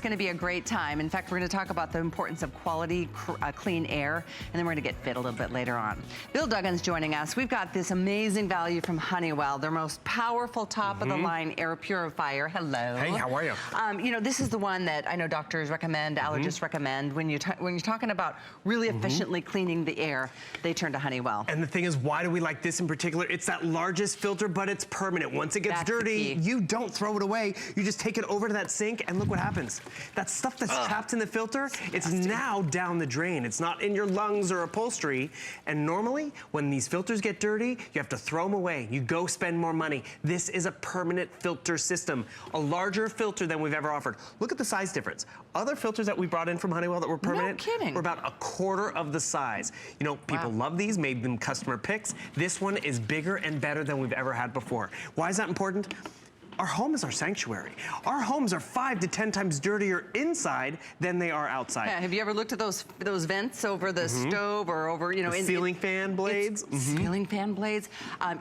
It's going to be a great time. In fact, we're going to talk about the importance of quality, clean air, and then we're going to get fit a little bit later on. Bill Duggan's joining us. We've got this amazing value from Honeywell, their most powerful top-of-the-line air purifier. Hello. Hey, how are you? You know, this is the one that I know doctors recommend, allergists recommend. When you're talking about really efficiently cleaning the air, they turn to Honeywell. And the thing is, why do we like this in particular? It's that largest filter, but it's permanent. Once it gets dirty, you don't throw it away. You just take it over to that sink, and look what happens. That stuff that's trapped in the filter, it's now down the drain. It's not in your lungs or upholstery. And normally, when these filters get dirty, you have to throw them away. You go spend more money. This is a permanent filter system, a larger filter than we've ever offered. Look at the size difference. Other filters that we brought in from Honeywell that were permanent were about 1/4 of the size. You know, people love these, made them customer picks. This one is bigger and better than we've ever had before. Why is that important? Our home is our sanctuary. Our homes are 5 to 10 times dirtier inside than they are outside. Yeah, have you ever looked at those vents over the stove or over, you know, ceiling fan blades? Ceiling fan blades.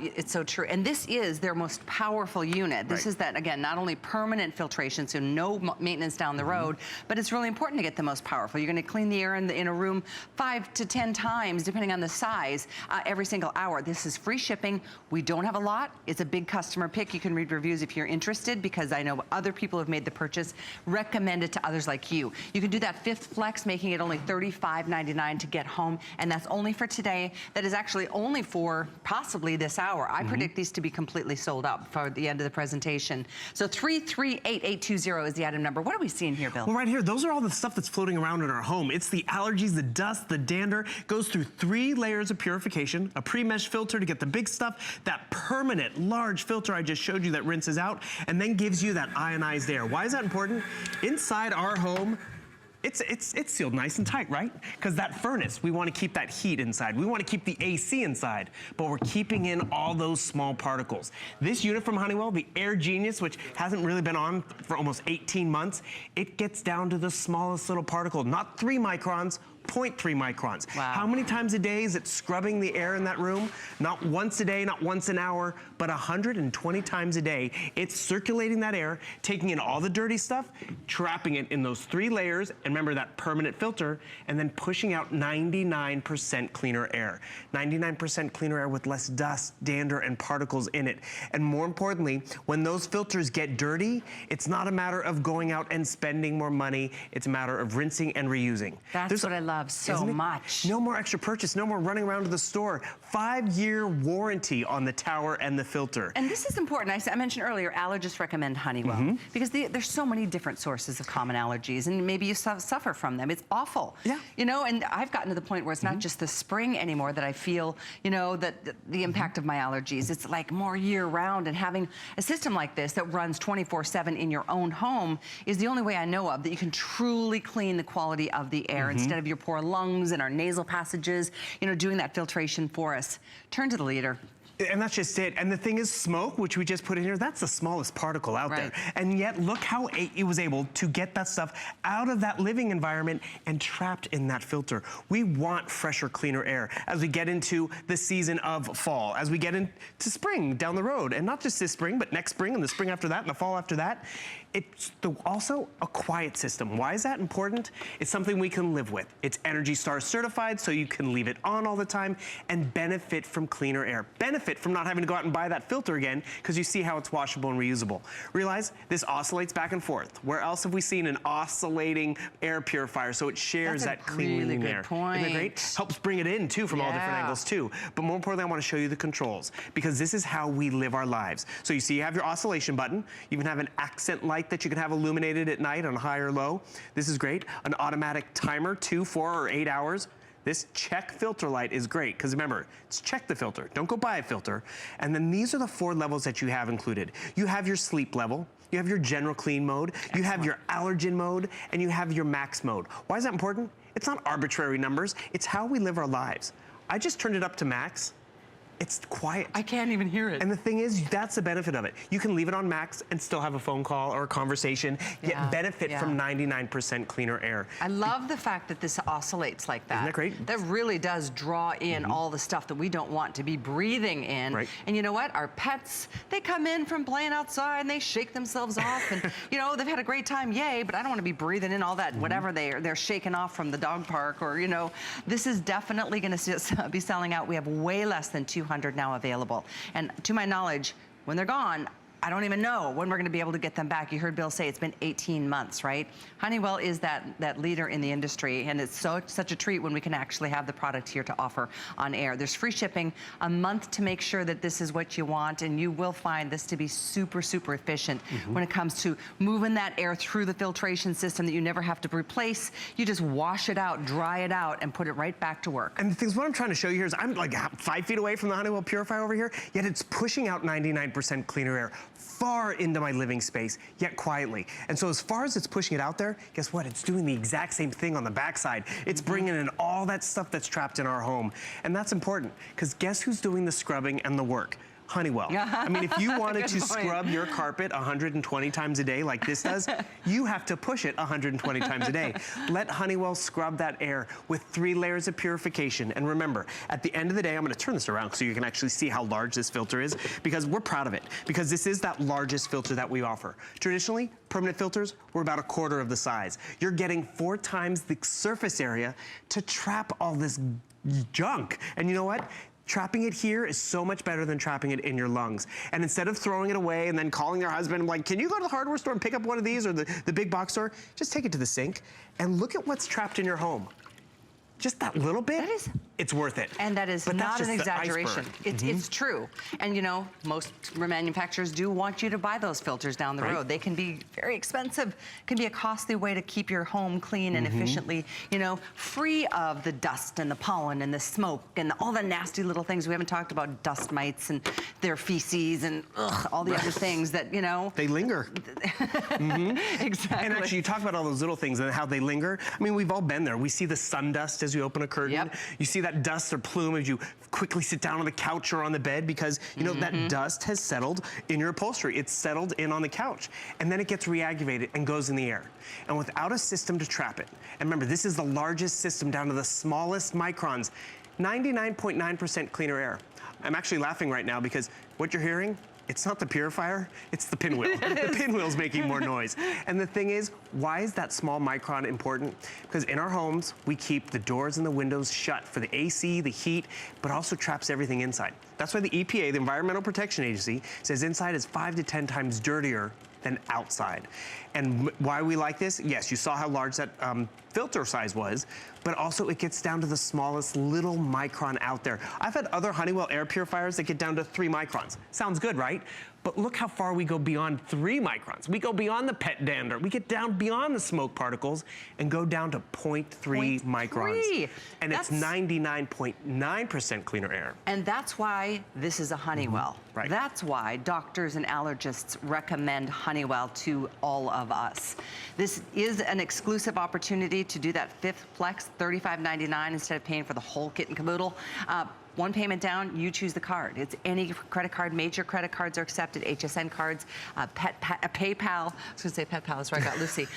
It's so true. And this is their most powerful unit. This is that, again, not only permanent filtration, so no maintenance down the road, but it's really important to get the most powerful. You're going to clean the air in a room 5 to 10 times, depending on the size, every single hour. This is free shipping. We don't have a lot. It's a big customer pick. You can read reviews if you're interested, because I know other people have made the purchase. Recommend it to others like you. You can do that 5th flex, making it only $35.99 to get home, and that's only for today. That is actually only for possibly this hour. I predict these to be completely sold out for the end of the presentation. So 338-820 is the item number. What are we seeing here, Bill? Well, right here, those are all the stuff that's floating around in our home. It's the allergies, the dust, the dander. Goes through 3 layers of purification, a pre-mesh filter to get the big stuff, that permanent large filter I just showed you that rinses out, and then gives you that ionized air. Why is that important? Inside our home, it's sealed nice and tight, right? Because that furnace, we want to keep that heat inside. We want to keep the AC inside, but we're keeping in all those small particles. This unit from Honeywell, the Air Genius, which hasn't really been on for almost 18 months, it gets down to the smallest little particle, not 3 microns, 0.3 microns. Wow. How many times a day is it scrubbing the air in that room? Not once a day, not once an hour, but 120 times a day. It's circulating that air, taking in all the dirty stuff, trapping it in those 3 layers, and remember that permanent filter, and then pushing out 99% cleaner air. 99% cleaner air with less dust, dander, and particles in it. And more importantly, when those filters get dirty, it's not a matter of going out and spending more money, it's a matter of rinsing and reusing. That's what I love so much. No more extra purchase, no more running around to the store. 5-year warranty on the tower and the filter. And this is important. I mentioned earlier, allergists recommend Honeywell because there's so many different sources of common allergies, and maybe you suffer from them. It's awful. Yeah. You know, and I've gotten to the point where it's not just the spring anymore that I feel, you know, that the impact of my allergies. It's like more year round, and having a system like this that runs 24/7 in your own home is the only way I know of that you can truly clean the quality of the air instead of your poor lungs and our nasal passages, you know, doing that filtration for us. Turn to the leader. And that's just it. And the thing is, smoke, which we just put in here, that's the smallest particle out there. And yet, look how it was able to get that stuff out of that living environment and trapped in that filter. We want fresher, cleaner air as we get into the season of fall, as we get into spring down the road. And not just this spring, but next spring and the spring after that and the fall after that. It's also a quiet system. Why is that important? It's something we can live with. It's Energy Star certified, so you can leave it on all the time and benefit from cleaner air. Benefit from not having to go out and buy that filter again, because you see how it's washable and reusable. Realize this oscillates back and forth. Where else have we seen an oscillating air purifier? So it shares that clean really air. Point. Isn't that great? Helps bring it in too from all different angles too. But more importantly, I want to show you the controls, because this is how we live our lives. So you see you have your oscillation button. You can have an accent light that you can have illuminated at night on high or low. This is great. An automatic timer, 2, 4, or 8 hours. This check filter light is great, because remember, it's check the filter. Don't go buy a filter. And then these are the 4 levels that you have included. You have your sleep level, you have your general clean mode, you have your allergen mode, and you have your max mode. Why is that important? It's not arbitrary numbers, it's how we live our lives. I just turned it up to max. it's quiet. I can't even hear it. And the thing is, that's the benefit of it. You can leave it on max and still have a phone call or a conversation, yet benefit from 99% cleaner air. I love the fact that this oscillates like that. Isn't that great? That really does draw in all the stuff that we don't want to be breathing in. Right. And you know what? Our pets, they come in from playing outside and they shake themselves off and, you know, they've had a great time, yay, but I don't want to be breathing in all that, whatever they're shaking off from the dog park or, you know, this is definitely going to be selling out. We have way less than 200 now available. And to my knowledge, when they're gone, I don't even know when we're going to be able to get them back. You heard Bill say it's been 18 months, right? Honeywell is that leader in the industry, and it's such a treat when we can actually have the product here to offer on air. There's free shipping, a month to make sure that this is what you want, and you will find this to be super, super efficient when it comes to moving that air through the filtration system that you never have to replace. You just wash it out, dry it out, and put it right back to work. And the things, what I'm trying to show you here is I'm like 5 feet away from the Honeywell Purifier over here, yet it's pushing out 99% cleaner air far into my living space, yet quietly. And so as far as it's pushing it out there, guess what? It's doing the exact same thing on the backside. It's bringing in all that stuff that's trapped in our home. And that's important, because guess who's doing the scrubbing and the work? Honeywell. I mean, if you wanted to scrub your carpet 120 times a day like this does, you have to push it 120 times a day. Let Honeywell scrub that air with 3 layers of purification. And remember, at the end of the day, I'm going to turn this around so you can actually see how large this filter is, because we're proud of it, because this is that largest filter that we offer. Traditionally, permanent filters were about 1/4 of the size. You're getting 4 times the surface area to trap all this junk. And you know what? Trapping it here is so much better than trapping it in your lungs. And instead of throwing it away and then calling your husband, like, can you go to the hardware store and pick up one of these, or the big box store? Just take it to the sink and look at what's trapped in your home. Just that little bit, it's worth it. And that is not an exaggeration. It's true. And you know, most manufacturers do want you to buy those filters down the road. They can be very expensive, can be a costly way to keep your home clean and efficiently, you know, free of the dust and the pollen and the smoke and all the nasty little things. We haven't talked about dust mites and their feces and all the other things that, you know. They linger. Exactly. And actually, you talk about all those little things and how they linger. I mean, we've all been there. We see the sun dust as you open a curtain. You see that dust or plume as you quickly sit down on the couch or on the bed, because you know that dust has settled in your upholstery. It's settled in on the couch, and then it gets reactivated and goes in the air. And without a system to trap it, and remember, this is the largest system down to the smallest microns, 99.9% cleaner air. I'm actually laughing right now because what you're hearing, it's not the purifier, it's the pinwheel. The pinwheel's making more noise. And the thing is, why is that small micron important? Because in our homes, we keep the doors and the windows shut for the AC, the heat, but also traps everything inside. That's why the EPA, the Environmental Protection Agency, says inside is 5 to 10 times dirtier than outside. And why we like this? Yes, you saw how large that filter size was, but also it gets down to the smallest little micron out there. I've had other Honeywell air purifiers that get down to 3 microns. Sounds good, right? But look how far we go beyond 3 microns. We go beyond the pet dander. We get down beyond the smoke particles and go down to 0.3 microns. And it's 99.9% cleaner air. And that's why this is a Honeywell. That's why doctors and allergists recommend Honeywell to all of us. This is an exclusive opportunity to do that 5th Flex, $35.99 instead of paying for the whole kit and caboodle. 1 payment down, you choose the card. It's any credit card. Major credit cards are accepted, HSN cards, PayPal. I was gonna say PetPal, that's where I got Lucy.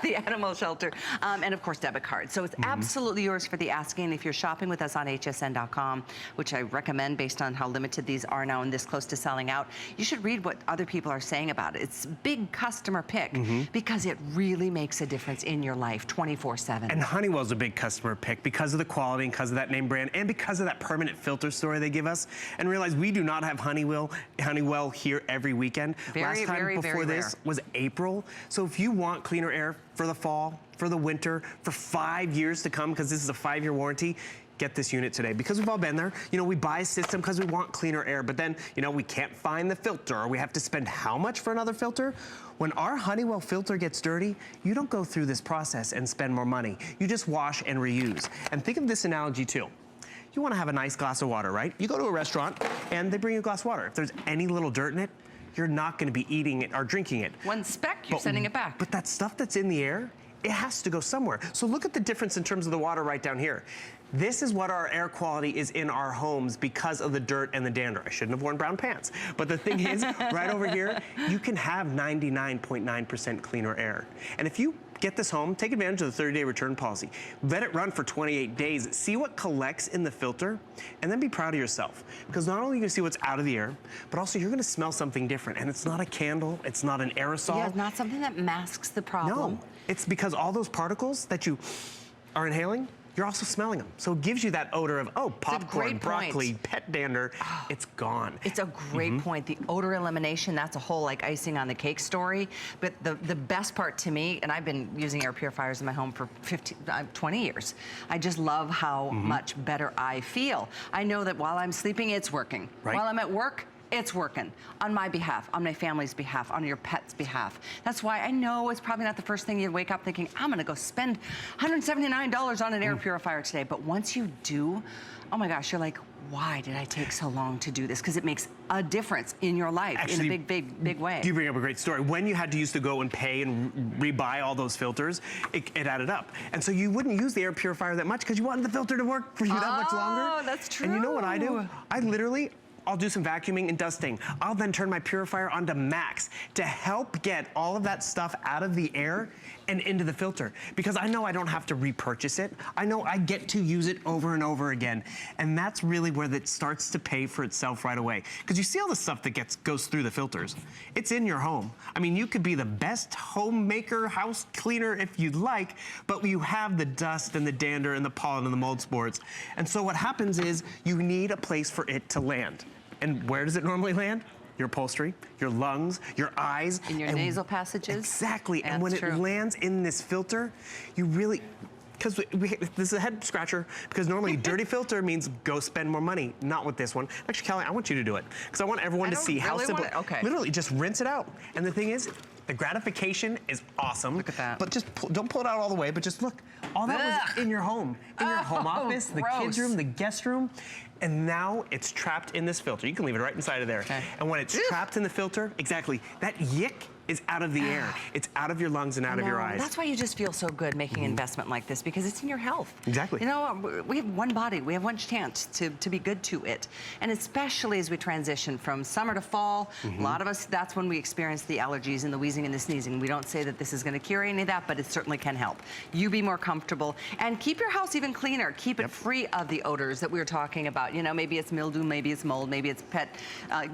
The animal shelter, and of course debit cards. So it's absolutely yours for the asking. If you're shopping with us on hsn.com, which I recommend based on how limited these are now and this close to selling out, you should read what other people are saying about it. It's big customer pick because it really makes a difference in your life 24/7. And Honeywell's a big customer pick because of the quality and because of that name brand and because of that permanent filter story they give us. And realize we do not have Honeywell here every weekend. Last time before this was April. So if you want cleaner air for the fall, for the winter, for 5 years to come, because this is a 5-year warranty, get this unit today, because we've all been there. You know, we buy a system because we want cleaner air, but then, you know, we can't find the filter, or we have to spend how much for another filter? When our Honeywell filter gets dirty, you don't go through this process and spend more money. You just wash and reuse. And think of this analogy too. You want to have a nice glass of water, right? You go to a restaurant and they bring you a glass of water. If there's any little dirt in it, you're not going to be eating it or drinking it. 1 speck, you're sending it back. But that stuff that's in the air, it has to go somewhere. So look at the difference in terms of the water right down here. This is what our air quality is in our homes because of the dirt and the dander. I shouldn't have worn brown pants. But the thing is, right over here, you can have 99.9% cleaner air. And if you get this home, take advantage of the 30-day return policy. Let it run for 28 days. See what collects in the filter, and then be proud of yourself. Because not only are you gonna see what's out of the air, but also you're gonna smell something different. And it's not a candle, it's not an aerosol. Yeah, not something that masks the problem. No, it's because all those particles that you are inhaling, you're also smelling them. So it gives you that odor of, oh, popcorn, broccoli, pet dander, it's gone. It's a great point. The odor elimination, that's a whole like icing on the cake story. But the best part to me, and I've been using air purifiers in my home for 20 years. I just love how much better I feel. I know that while I'm sleeping, it's working. Right. While I'm at work, it's working on my behalf, on my family's behalf, on your pet's behalf. That's why I know it's probably not the first thing you wake up thinking, I'm gonna go spend $179 on an air purifier today. But once you do, oh my gosh, you're like, why did I take so long to do this? Because it makes a difference in your life. Actually, in a big way. You bring up a great story. When you had to used to go and pay and rebuy all those filters, it added up. And so you wouldn't use the air purifier that much because you wanted the filter to work for you that much longer. Oh, that's true. And you know what I do? I'll do some vacuuming and dusting. I'll then turn my purifier onto max to help get all of that stuff out of the air and into the filter. Because I know I don't have to repurchase it. I know I get to use it over and over again. And that's really where it starts to pay for itself right away. Because you see all the stuff that goes through the filters. It's in your home. I mean, you could be the best homemaker, house cleaner if you'd like, but you have the dust and the dander and the pollen and the mold spores. And so what happens is you need a place for it to land. And where does it normally land? Your upholstery, your lungs, your eyes. In your nasal passages. Exactly. And when it lands in this filter, you really, because this is a head scratcher, because normally dirty filter means go spend more money. Not with this one. Actually, Kelly, I want you to do it. Because I want everyone to see how simple. Okay. Literally, just rinse it out. And the thing is, the gratification is awesome. Look at that. But just don't pull it out all the way, but just look. All that was in your home. In your home office, the kids' room, the guest room. And now it's trapped in this filter. You can leave it right inside of there. Okay. And when it's trapped in the filter, exactly, that yick is out of the air. It's out of your lungs and out of your eyes. That's why you just feel so good making an investment like this, because it's in your health. Exactly. You know, we have one body, we have one chance to be good to it. And especially as we transition from summer to fall, a lot of us, that's when we experience the allergies and the wheezing and the sneezing. We don't say that this is gonna cure any of that, but it certainly can help. You be more comfortable and keep your house even cleaner. Keep it free of the odors that we were talking about. You know, maybe it's mildew, maybe it's mold, maybe it's pet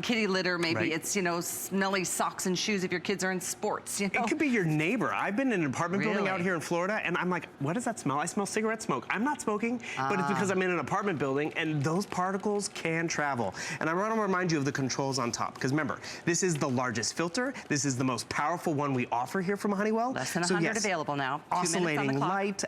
kitty litter, maybe it's, you know, smelly socks and shoes if your kids are in sports, you know? It could be your neighbor. I've been in an apartment building out here in Florida, and I'm like, what does that smell? I smell cigarette smoke. I'm not smoking, but it's because I'm in an apartment building, and those particles can travel. And I want to remind you of the controls on top, because remember, this is the largest filter. This is the most powerful one we offer here from Honeywell. Less than 100 available now. Oscillating light,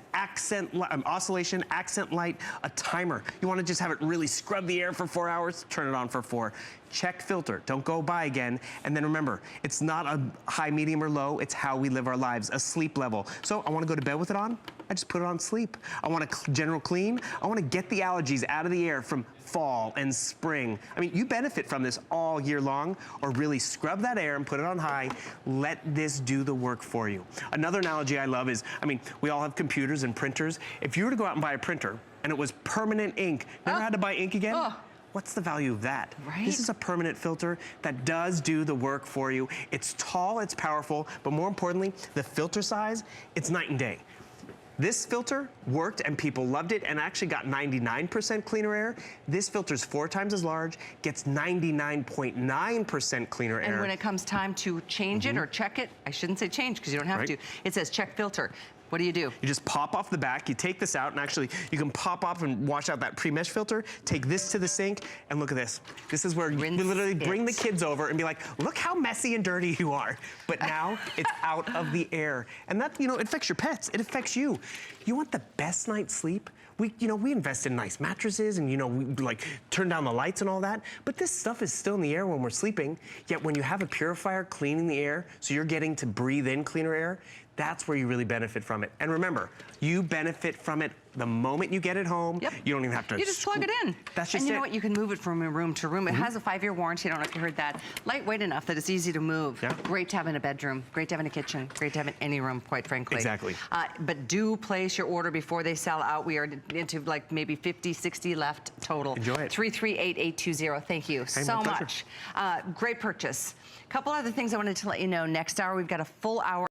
oscillation, accent light, a timer. You want to just have it really scrub the air for 4 hours, turn it on for 4. Check filter, don't go by again. And then remember, it's not a high, medium, or low, it's how we live our lives, a sleep level. So I wanna go to bed with it on, I just put it on sleep. I want a general clean, I wanna get the allergies out of the air from fall and spring. I mean, you benefit from this all year long, or really scrub that air and put it on high. Let this do the work for you. Another analogy I love is, I mean, we all have computers and printers. If you were to go out and buy a printer and it was permanent ink, never had to buy ink again, what's the value of that? Right. This is a permanent filter that does do the work for you. It's tall, it's powerful, but more importantly, the filter size, it's night and day. This filter worked and people loved it and actually got 99% cleaner air. This filter's 4 times as large, gets 99.9% cleaner air. And when it comes time to change it or check it, I shouldn't say change because you don't have to. It says check filter. What do? You just pop off the back, you take this out, and actually you can pop off and wash out that pre-mesh filter, take this to the sink, and look at this. This is where you literally bring the kids over and be like, look how messy and dirty you are. But now it's out of the air. And that, you know, it affects your pets, it affects you. You want the best night's sleep? We invest in nice mattresses and, we like turn down the lights and all that, but this stuff is still in the air when we're sleeping. Yet when you have a purifier cleaning the air, so you're getting to breathe in cleaner air, that's where you really benefit from it. And remember, you benefit from it The moment you get it home, you don't even have to. You just plug it in. That's just and you know what? You can move it from room to room. It has a 5-year warranty. I don't know if you heard that. Lightweight enough that it's easy to move. Yeah. Great to have in a bedroom. Great to have in a kitchen. Great to have in any room, quite frankly. Exactly. But do place your order before they sell out. We are into like maybe 50, 60 left total. Enjoy it. 338-820. Thank you so much. Great purchase. Couple other things I wanted to let you know. Next hour, we've got a full hour